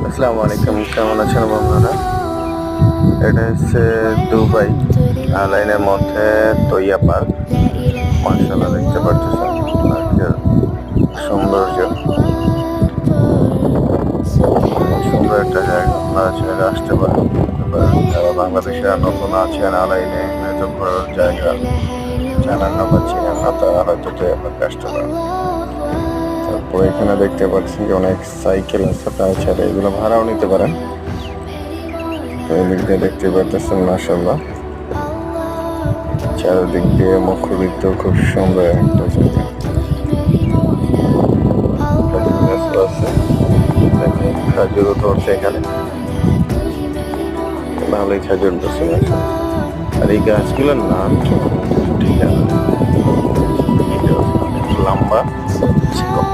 আসসালামু আলাইকুম, কেমন আছেন বন্ধুরা? এটা হচ্ছে দুবাই আলাইনের মধ্যে তৈয়া পার্ক। মার্শাল্লাহ, দেখতে পাচ্ছেন পার্কের সৌন্দর্য। সুন্দর একটা জায়গা, আপনারা চাইলে আসতে পারেন। যারা বাংলাদেশে নতুন আছেন, আলাইনে হয়তো ঘোরার জায়গা জানান না বা চিনেন না, তারা হয়তো তৈয়া পার্কে আসতে পারেন। তারপর এখানে দেখতে পাচ্ছি যে অনেক সাইকেল আছে, তারা চাইলে এগুলো ভাড়াও নিতে পারেন। তো এদিক দিয়ে দেখতে পাচ্ছেন মার্শাল্লাহ, চারিদিক দিয়ে মুখরিত, খুব সুন্দর একটা জায়গা। খেজুর গাছও আছে, দেখেন খেজুরও ধরছে এখানে, ভালোই খেজুর ধরছে গাছে। আর এই গাছগুলোর নাম ঠিক আছে, লম্বা চিকন।